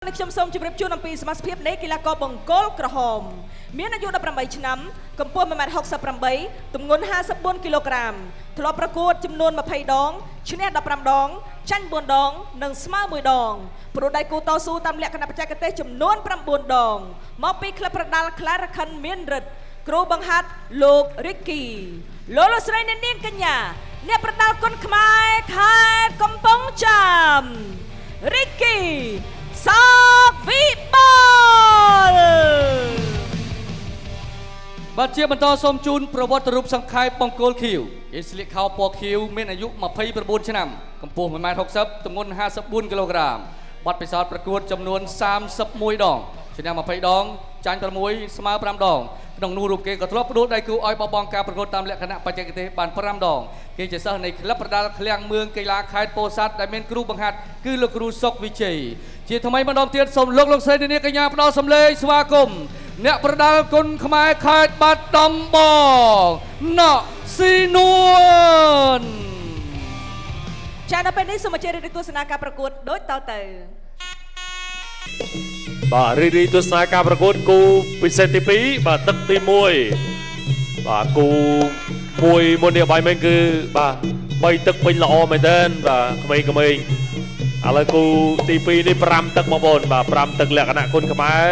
ในខ្ញុំសូមជម្រាបជូនអំពីសមាជិកនៃកីឡាករបង្គោលក្រហមមានអាយុ18ឆ្នាំកម្ពស់ 1.68 ទម្ងន់ 54 គីឡូក្រាមធ្លាប់ប្រកួតចំនួន 20 ដងឈ្នះ 15 ដងចាញ់ 4 ដងនិងស្មើ 1 ដងប្រដៅគូតស៊ូតាមលក្ខណៈបច្ចេកទេសចំនួន 9 ដងមកពីក្លឹបប្រដាល់ខ្លារខិនមានរិទ្ធគ្រូបង្ហាត់លោករីកគីលោកស្រីនាងកញ្ញាអ្នកប្រដាល់គុនខ្មែរខេត្តកំពង់ចាមរីកគីសាវិបលបាទជាបន្តសូមជូនប្រវត្តិរូបសង្ខេបបង្គោលខៀវគេស្លៀកខោពណ៌ខៀវមានអាយុ29ឆ្នាំកម្ពស់ 1.60 ទម្ងន់ 54 គីឡូក្រាមបទពិសោធន៍ប្រកួតចំនួន 31 ដងឈ្នះ 20 ដងចាញ់ 6 ស្មើ 5 ដងក្នុងនោះរូបគេក៏ធ្លាប់ផ្ដួលដៃគូឲ្យបបងការប្រកួតតាមលក្ខណៈបច្ចេកទេសបាន 5 ដងគេជាសិស្សនៃក្លឹបប្រដាល់ឃ្លាំងមឿងកីឡាខេត្តពោធិ៍សាត់ដែលមានគ្រូបង្ហាត់គឺលោកគ្រូសុកវិជ័យជាថ្មីម្ដងទៀតសូមលោកស្រីនាងកញ្ញាផ្ដល់សម្លេងស្វាគមន៍អ្នកប្រដាល់គុនខ្មែរខេត្តបាត់ដំបងណកស៊ីនួនចា៎ដល់ពេលនេះសូមអញ្ជើញរីកទស្សនាការប្រកួតដូចតទៅបាទរីកទស្សនាការប្រកួតគូពិសេសទី2បាទទឹកទី1បាទគូមួយមុននេះបាយមិញគឺបាទ3ទឹកពេញល្អមែនទែនបាទក្មេងៗឥឡូវគូទី2នេះ5ទឹកបងប្អូនបាទ5ទឹកលក្ខណៈគុនខ្មែរ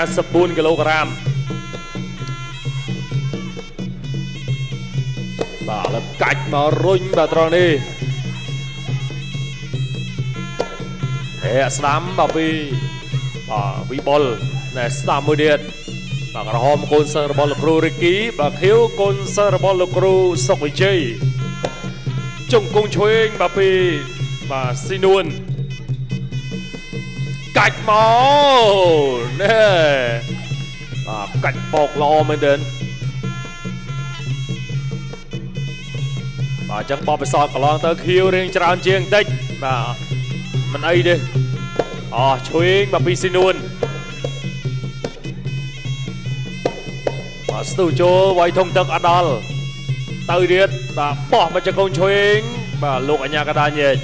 54គីឡូក្រាមបាទឥឡូវកាច់មករុញបាទត្រង់នេះស្ដាំបាទពីវិបុលណែស្ដាំមួយទៀតបាទក្រហមកូនសិស្សរបស់លោកគ្រូរីគីបាទខៀវកូនសិស្សរបស់លោកគ្រូសុកវិជ័យជង្គង់ឆ្វេងបាទពីបាទស៊ីនួនកាច់មកណែបាទកាច់បោកល្អមែនទែនបាទអញ្ចឹងបបពិសោធន៍កន្លងទៅខៀវរៀងច្រើនជាងបន្តិចបាទមិនអីទេឆ្វេងបាទពីស៊ីនួនបាទស្ទូចូលវាយធំទឹកអត់ដល់ទៅទៀតបាទបោះមកចង្គង់ឆ្វេងបាទលោកអញ្ញាកដាញែក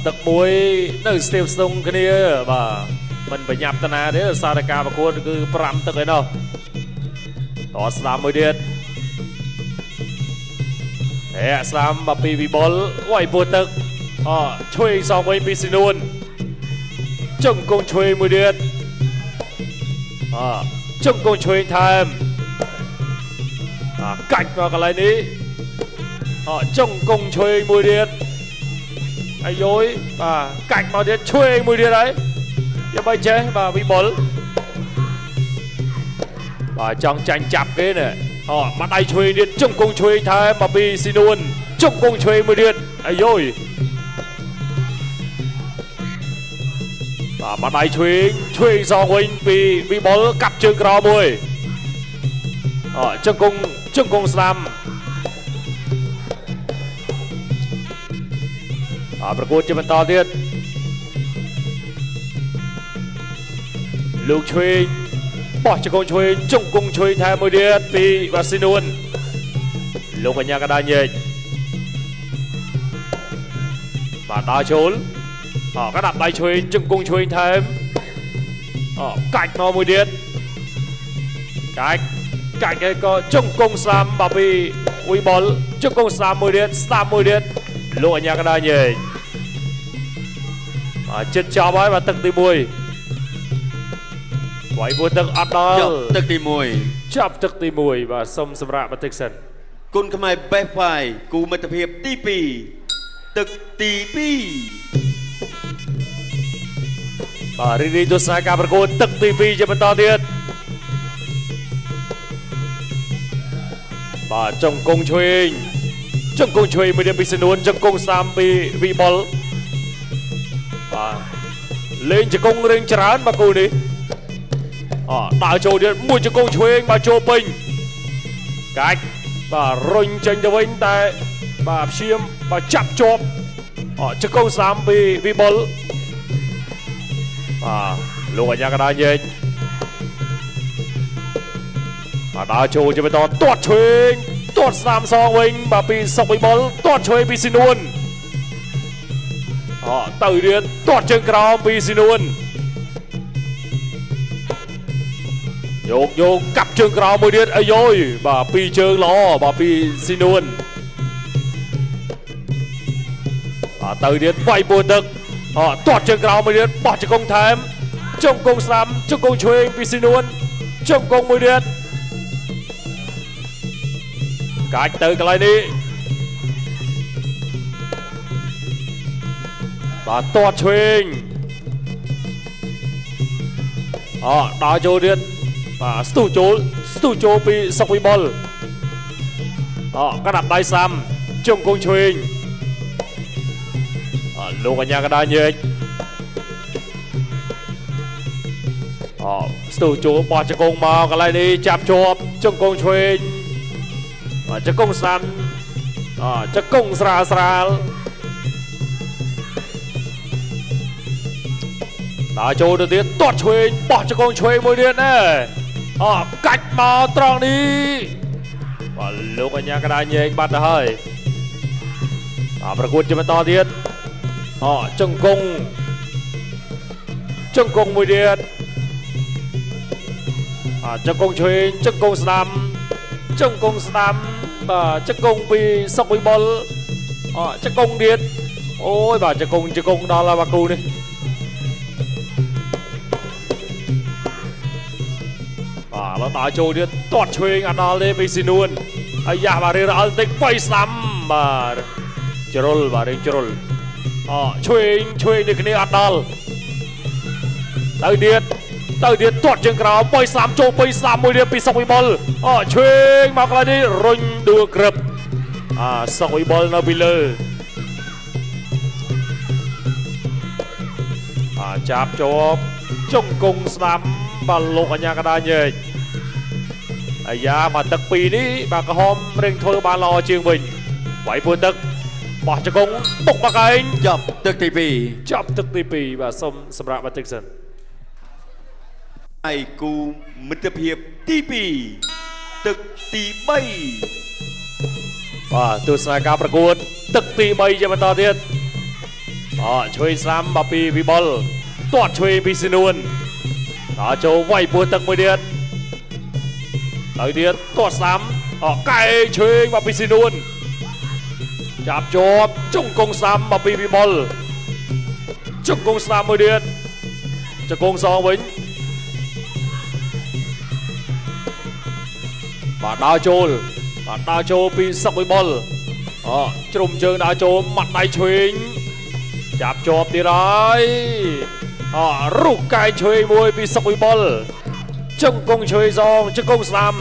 ទឹកមួយនៅស្ទាបស្ទងគ្នាបាទមិនប្រញាប់តាណាទេសារការប្រកួតគឺ5ទឹកឯណោះតស្ដាំមួយទៀតស្ដាំបាទពីវិបុលវាយពោះទឹកឆ្វេងសងវិញពីស៊ីនួនជង្គង់ឆ្វេងមួយទៀតជង្គង់ឆ្វេងថែមកាច់មកកន្លែងនេះជង្គង់ឆ្វេងមួយទៀតអាយយបាទកាច់មកទៀតឆ្វេងមួយទៀតហើយយកបីចេះបាទវិបុលបាទចង់ចាញ់ចាប់គេណាបាត់ដៃឆ្វេងទៀតជង្គង់ឆ្វេងថែមមកពីស៊ីនួនជង្គង់ឆ្វេងមួយទៀតអាយយបាទបាត់ដៃឆ្វេងសងវិញពីវិបុលកាប់ជើងក្រោមមួយជង្គង់ស្ដាំប្រកួតជាបន្តទៀតលោកឆ្វេងបោះជង្គង់ឆ្វេងជង្គង់ឆ្វេងថែមមួយទៀតពីវ៉ាស៊ីនួនលោកកញ្ញាកដាញែកបាទដើរចូលក៏ដាក់ដៃឆ្វេងជង្គង់ឆ្វេងថែមកាច់មកមួយទៀតកាច់ឯក៏ជង្គង់ស្ដាំបាទពីវិបុលជង្គង់ស្ដាំមួយទៀតលោកអញ្ញាកដាញែកចិត្តចប់ហើយបាទទឹកទី1វាយពោះទឹកអត់ដល់ទឹកទី1ចាប់ទឹកទី1បាទសុំសម្រាប់បន្តិចសិនគុនខ្មែរបេះវាយគូមិត្តភាពទី2ទឹកទី2បាទរីកទស្សនាការប្រកួតទឹកទី2ជាបន្តទៀតបាទជង្គង់ឆ្វេងមួយទៀតពីសនួនជង្គង់ស្ដាំពីវិបុលបាទលេងជង្គង់រៀងច្រើនបាទគូនេះដើរចូលទៀតមួយជង្គង់ឆ្វេងបាទចូលពេញកាច់បាទរុញចេញទៅវិញតែបាទព្យាយាមបាទចាប់ជាប់ជង្គង់ស្ដាំពីវិបុលបាទលោកអញ្ញាកដាញែកបាទដើរចូលជាបន្តទាត់ឆ្វេងទាត់ស្ដាំសងវិញបាទពីសុកវិបុលទាត់ឆ្វេងពីស៊ីនួន ទៅទៀតទាត់ជើងក្រោមពីស៊ីនួនយកកាប់ជើងក្រោមមួយទៀតអាយយបាទពីរជើងល្អបាទពីស៊ីនួនទៅទៀតវាយពោះទឹកទាត់ជើងក្រោមមួយទៀតបោះជង្គង់ថែមជង្គង់ស្ដាំជង្គង់ឆ្វេងពីស៊ីនួនជង្គង់មួយទៀតកាច់ទៅកន្លែងនេះបាទទាត់ឆ្វេងដើរចូលទៀតបាទស្ទុះចូលពីសុកវិបុលក្តាប់ដៃសាំជង្គង់ឆ្វេងលោកអញ្ញាកដាញែកស្ទុះចូលបោះជង្គង់មកកន្លែងនេះចាប់ជាប់ជង្គង់ឆ្វេងជង្គង់ស្ដាំជង្គង់ស្រាលដើរចូលទៅទៀតទាត់ឆ្វេងបោះជង្គង់ឆ្វេងមួយទៀតណាកាច់មកត្រង់នេះបាទលោកអញ្ញាកដាញែកបាត់ទៅហើយប្រកួតជាបន្តទៀតជង្គង់មួយទៀតជង្គង់ឆ្វេងជង្គង់ស្ដាំបាទជង្គង់ពីសុកវិបុលជង្គង់ទៀតអូយបាទជង្គង់ដល់ហើយបាទគូនេះបាទแล้วដើរចូលទៀតទាត់ឆ្វេងអត់ដល់ទេពីស៊ីនួនអាយ៉ាបាទរៀងរអិលតិចបៃស្ដាំបាទជ្រុលបាទរៀងជ្រុលឆ្វេងនេះគ្នាអត់ដល់ទៅទៀតទាត់ជើងក្រោមបៃស្ដាំចូលបៃស្ដាំមួយទៀតពីសុកវិបុលឆ្វេងមកកន្លែងនេះរុញដួលក្រឹបសុកវិបុលនៅពីលើចាប់ជាប់ជង្គង់ស្ដាំបាទលោកអញ្ញាកដាញែកអាយ៉ាមកទឹកពីរនេះបាទក្រហមរៀងធ្វើបានល្អជាងវិញវាយពោះទឹកបោះជង្គង់បុកមកឯងចាប់ទឹកទី2បាទសូមសម្រាប់បន្តិចសិនឯគូមិត្តភាពទី2ទឹកទី3បាទទស្សនាការប្រកួតទឹកទី3ជាបន្តទៀតឆ្វេងស្ដាំបាទពីវិបុលទាត់ឆ្វេងពីស៊ីនួនដល់ចូលវាយពោះទឹកមួយទៀតទៅទៀតទាត់ស្ដាំកែឆ្វេងបាទពីស៊ីនួនចាប់ជាប់ជង្គង់ស្ដាំបាទពីវិបុលជង្គង់ស្ដាំមួយទៀតជង្គង់សងវិញបាទដើរចូលពីសុកវិបុលជ្រុំជើងដើរចូលម៉ាត់ដៃឆ្វេងចាប់ជាប់ទៀតហើយរុះកែឆ្វេងមួយពីសុកវិបុលជង្គង់ឆ្វេងសងជង្គង់ស្ដាំ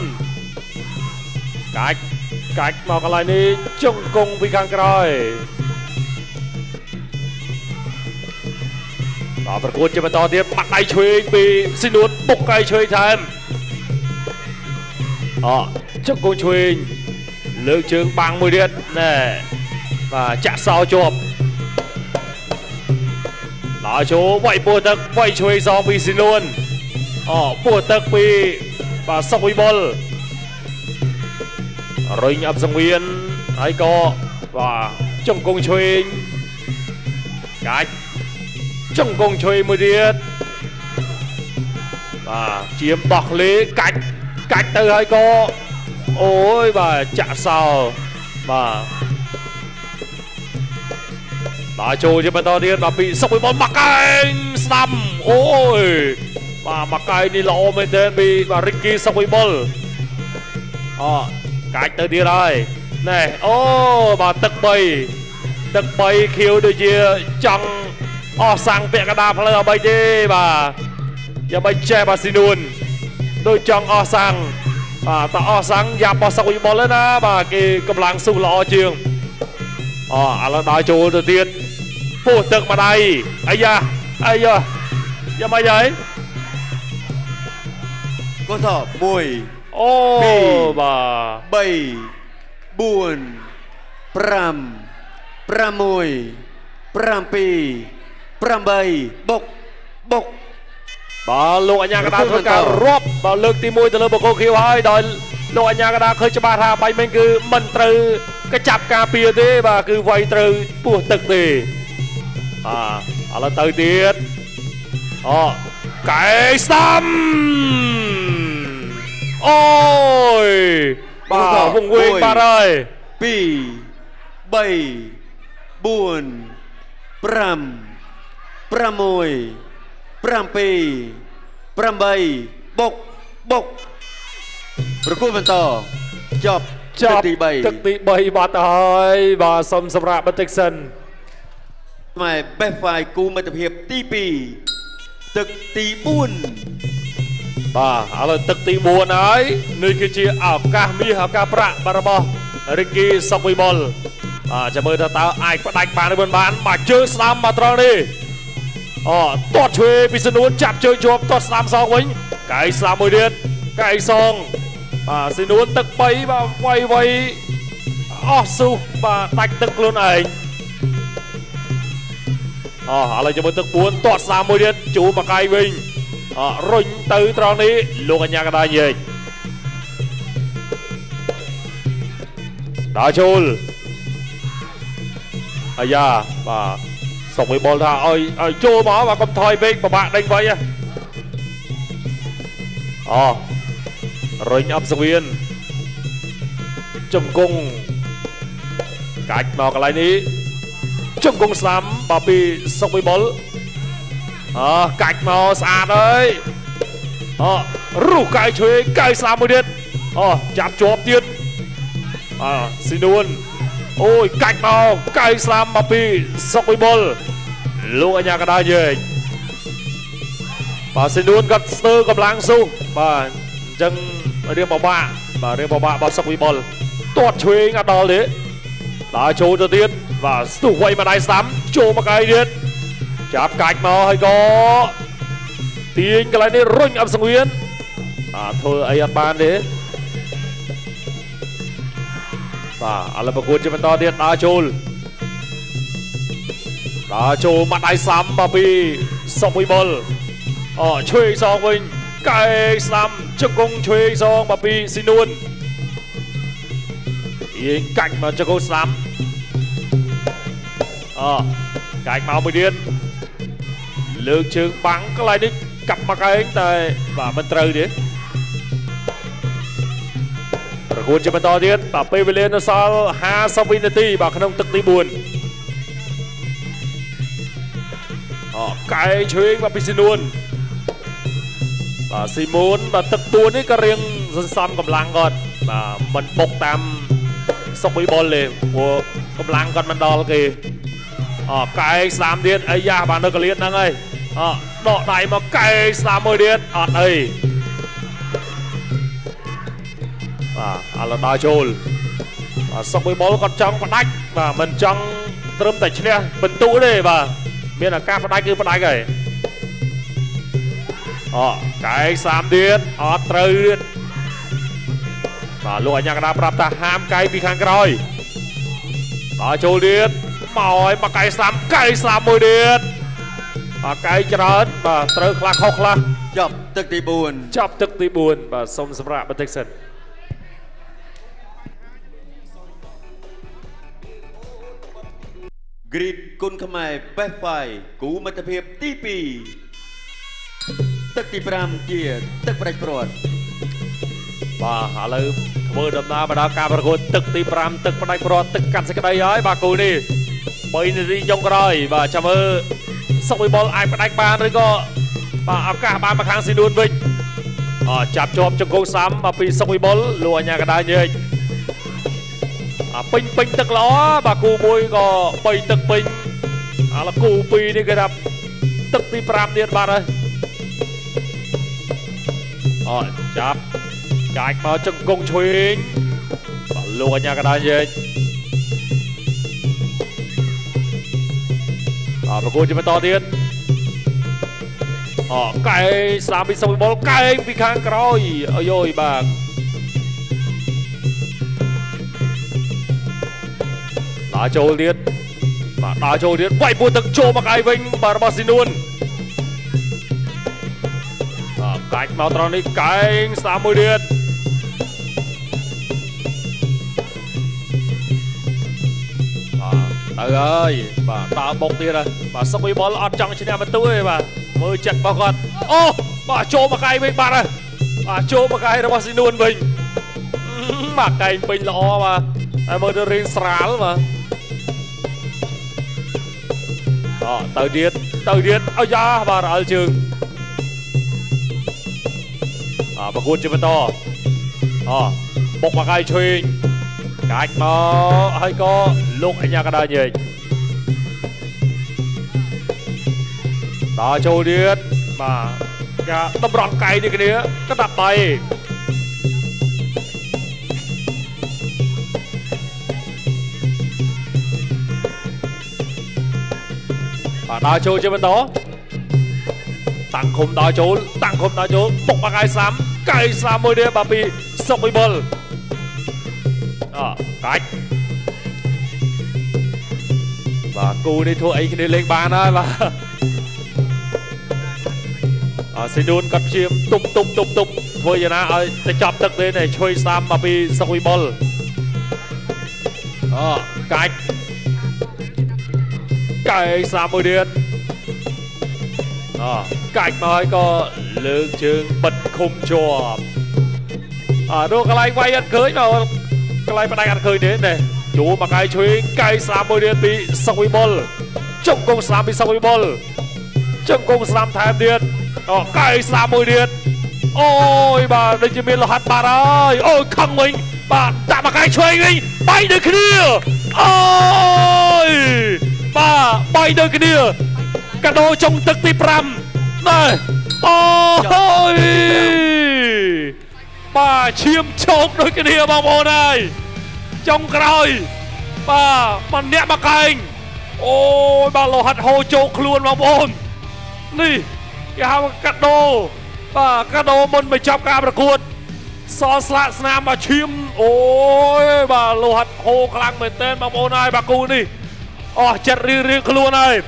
កាច់មកកន្លែងនេះជង្គង់ពីខាងក្រោយបាទប្រកួតជាបន្តទៀតម៉ាត់ដៃឆ្វេងពីស៊ីនួនបុកកែឆ្វេងថែមជង្គង់ឆ្វេងលើកជើងបាំងមួយទៀតណែបាទចាក់សោជាប់ដល់ចូលវាយពោះទឹកវាយឆ្វេងសងពីស៊ីនួនពោះទឹកពីបាទសុកវិបុលរុញអបសង្វៀនហើយក៏បាទជង្គង់ឆ្វេងកាច់ជង្គង់ឆ្វេងមួយទៀតបាទជាមដោះលេកាច់ទៅហើយក៏អូយបាទចាក់សោបាទដល់ចូលជាបន្តទៀតបាទពីសុកវិបុលមកកែងស្ដាំអូយបាទមកកែងនេះល្អមែនទែនពីបាទរិចគីសុកវិបុលកាច់ទៅទៀតហើយណែអូបាទទឹក3ខៀវដូចជាចង់អស់សាំងពាក់កណ្ដាលផ្លូវអ្វីទេបាទយ៉ាងបីចេះបាទស៊ីនួនដូចចង់អស់សាំងបាទតអស់សាំងយ៉ាប់បោះសុកវិបុលណាបាទគេកម្លាំងស៊ូល្អជាងឥឡូវដល់ចូលទៅទៀតពោះទឹកម្ដាយអាយ៉ាយ៉ាងម៉េចហើយក៏ត1អូបាទ3 4 5 6 7 8បុកបាទលោកអញ្ញាកដាធ្វើការរាប់បាទលើកទី1ទៅលើបកគោខៀវហើយដោយលោកអញ្ញាកដាឃើញច្បាស់ថាបាញ់មិញគឺមិនត្រូវកចាប់ការពារទេបាទគឺវាយត្រូវពោះទឹកទេ ឥឡូវទៅទៀតកែស្ដាំអូយបាទវងវែងបាទហើយ 2 3 4 5 6 7 8បុកប្រគួតបន្តចប់ទឹកទី 3បាត់ហើយបាទសុំសម្រាប់បន្តិចសិន ម៉ែ Best Five គូមិត្តភាពទី2ទឹកទី4 បាទឥឡូវទឹកទី4ហើយនេះគឺជាឱកាសមាសឱកាសប្រាក់របស់រិគីសុកវិបុលបាទចាំមើលថាតើអាចផ្ដាច់បានឬមិនបានបាទជើងស្ដាំមកត្រង់នេះទាត់ឆ្វេងពីសនួនចាប់ជើងជាប់ទាត់ស្ដាំសងវិញកែស្ដាំមួយទៀតកែសងបាទសនួនទឹក3បាទវាយអស់ស៊ូបាទដាច់ទឹកខ្លួនឯងឥឡូវចាំមើលទឹក4ទាត់ស្ដាំមួយទៀតជួមកកាយវិញរុញទៅត្រង់នេះលោកអញ្ញាកដាញែកដល់ចូលអាយ៉ាបាទសុកវិបុលថាឲ្យចូលមកបាទកុំថយពេកពិបាកដេញវិញរុញអបសវៀនចំគង់កាច់មកកន្លែងនេះជង្គង់ស្ដាំបាទពីសុកវិបុលកាច់មកស្អាតហើយរុះកាយឆ្វេងកាយស្ដាំមួយទៀតចាប់ជាប់ទៀតស៊ីនួនអូយកាច់មកកាយស្ដាំមកពីសុកវិបុលលោកអញ្ញាកដាញែកបាទស៊ីនួនគាត់ស្ទើរកម្លាំងស៊ូបាទអញ្ចឹងរៀងបបាក់បាទរៀងបបាក់របស់សុកវិបុលទាត់ឆ្វេងអត់ដល់ទេដល់ចូលទៅទៀតបាទស្ទុះវៃមកដៃស្ដាំចូលមកកាយទៀតចាប់កាច់មកហើយក៏ទាញកន្លែងនេះរុញអបសង្វៀនធ្វើអីអត់បានទេបាទឥឡូវប្រកួតជាបន្តទៀតដល់ចូលមកដៃស្ដាំមកពីសុកវិបុលឆ្វេងសងវិញកែស្ដាំជង្គង់ឆ្វេងសងមកពីស៊ីនួនទាញកាច់មកជង្គង់ស្ដាំកាច់មកមួយទៀតលើកជើងបាំងកន្លែងនេះកាប់មកឯងតែបាទមិនត្រូវទេប្រកួតជាបន្តទៀតបាទពេលវេលានៅសល់50វិនាទីបាទក្នុងទឹកទី4កែឆ្វេងមកពីស៊ីនួនបាទស៊ីម៉ូនបាទទឹកទួនេះក៏រៀងសន្សំកម្លាំងគាត់បាទមិនបុកតាមសុកវិបុលទេព្រោះកម្លាំងគាត់មិនដល់គេកែស្ដាំទៀតអាយ៉ាបាទនៅកលៀតហ្នឹងហើយដកដៃមកកែស្ដាំមួយទៀតអត់អីបាទឥឡូវដល់ចូលសុកវិបុលគាត់ចង់ផ្ដាច់បាទមិនចង់ត្រឹមតែឈ្នះបន្ទុទេបាទមានឱកាសផ្ដាច់គឺផ្ដាច់ហើយកែស្ដាំទៀតអត់ត្រូវទៀតបាទលោកអញ្ញាកដាប្រាប់ថាហាមកែពីខាងក្រោយដល់ចូលទៀតមកឲ្យមកកែស្ដាំមួយទៀតកែច្រើនបាទត្រូវខ្លះខុសខ្លះចប់ទឹកទី4បាទសូមសម្រាប់បន្តិចសិនហ្គ្រីតគុណខ្មែរ Best Five គូមិត្តភាពទី2ទឹកទី5ជាទឹកផ្ដាច់ព្រាត់បាទឥឡូវធ្វើដំណើរមកដល់ការប្រកួតទឹកទី5ទឹកផ្ដាច់ព្រាត់ទឹកកាត់សេចក្តីហើយបាទគូនេះ3នាទីចុងក្រោយបាទចាំមើលសុកវិបុលអាចផ្ដាច់បានឬក៏បាទឱកាសបានមកខាងស៊ីនួនវិញចាប់ជាប់ជង្គង់ស្ដាំមកពីសុកវិបុលលោកអញ្ញាកដាញែកពេញទឹកល្អបាទគូមួយក៏3ទឹកពេញឥឡូវគូ2នេះគេថាទឹកទី5ទៀតបាទហើយចាប់កាច់មកជង្គង់ឆ្វេងបាទលោកអញ្ញាកដាញែកប្រកួតជាបន្តទៀតកែស្ដាំពីសុកវិបុលកែពីខាងក្រោយអាយបាទដល់ចូលទៀតវាយពួរទឹកចូលមកឯវិញបាទរបស់ស៊ីនួនកាច់មកត្រង់នេះកែងស្ដាំមួយទៀតដ ơi bà ta bốc đi rồi bà sắp bị ball ọt trong trên nhà mà tôi bà mới chặt bao con ô bà trô mà cay mình bà này bà trô mà cay nó bà xin luôn mình bà cay mình lọ mà ai mới được riêng sál mà tới điện ôi da bà ở trường bà cuốn chưa to bốc mà cay chuyên cách nó hơi có lúc anh nhà cái đây nhỉ đó châu điết mà cả tâm rọn cày đi cái đĩa cái đập tay đó châu chưa bên đó tăng khung đó chỗ bốc mà cày xám mới đĩa bà bị sốc bị ball cách và cô đi thua ấy cái đi lên bàn đó và xin đun cắt chiêm tục thôi giờ nào để chọc được đây này chơi sam mà bị sọc ball cách cái sam môi điện cách nói có lượng trường bật khung chùa đâu cái này quay ăn cưới nào cái này phải ăn cưới đến này chú mà cái chuyên cái sam môi điện bị sọc ball trong công sam bị sọc ball trong công sam tham điện cái sam môi điện ôi bà đây chỉ biết là hạt bà ơi ôi khăng mình bà đã mà cái chuyên mình bay được cái kia ôi bà bay được cái kia cả đồ trong tức tí pram này ôi bà chiêm chốt đôi cái kia bao bồ này trong rồi bà nẹ mà cành ôi bà lò hạt hồ chốt luôn bao bồn đi cái hào cắt đồ bà cắt đồ mình phải chọc ca bà cuốn so sạ snam bà chiêm ôi bà lò hạt hồ khăn mình tên bao bồn này bà cuốn đi chặt riêng luôn này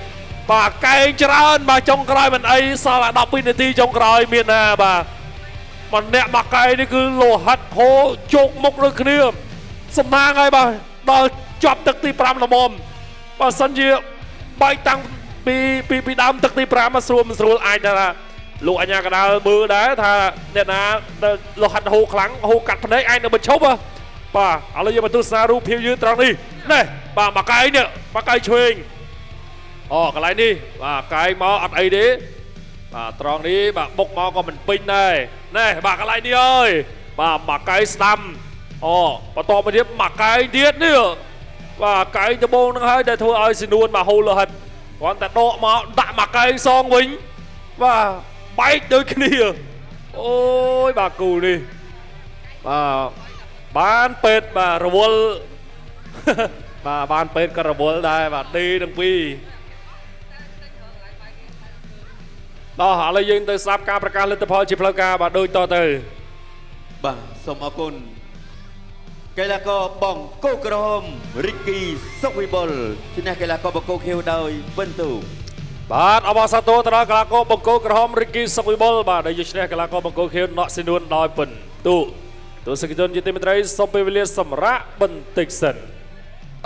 bà cây trơn bà trong cái mình ấy sao lại đọc pin thì trong cái miền à bà mà nẹ mà câyนี่คือโลหัดโหโจกมกเลยคือสมางไงbà bà chọcตึกตีปรามละมอมbàสัญญาใบตังปีดำตึกตีปรามมาสรวมไอ้นั่นนะลูกอันยากระดามือได้ถ้าเนี่ยนะโลหัดโหครั้งโหกัดพันธุ์ไอ้เนี่ยมันชกอ่ะbàอะไรยังมาตุสารูพิวยืนตรงนี้นี่bà mà câyเนี่ยbà cây chuyên cái này đi bà cái mò ăn ấy đi bà tròn đi bà bốc mò có mình pin này này bà cái này đi ơi bà mà cái stam bà to mà điệp mà cái điết nữa bà cái cho bông nó hay để thôi ơi xin luôn bà hô là hật còn tại độ mà đã mà cái song vĩnh và bay tới cái đi ôi bà cù đi bà bán pet bà robol bà bán pet cái robol đây bà đi đừng pi đó họ lấy dân từ sắp caประกาศ lên tập hội chỉ phơi ca và đôi to từ bà sông ở côn cái là có bóng cô crom Ricky Sokibol trên này cái là có bóng cô kêu đời vân tùបាទអបអរសាទរទៅដល់កីឡាករបង្គោលក្រហម Ricky Sokibol បាទដែលយកឈ្នះកីឡាករបង្គោលខៀវណក់ស៊ីនួនដោយពិនទូទស្សនិកជនជាទីមេត្រីសូមពេលវេលាសម្រាប់បន្តិចសិន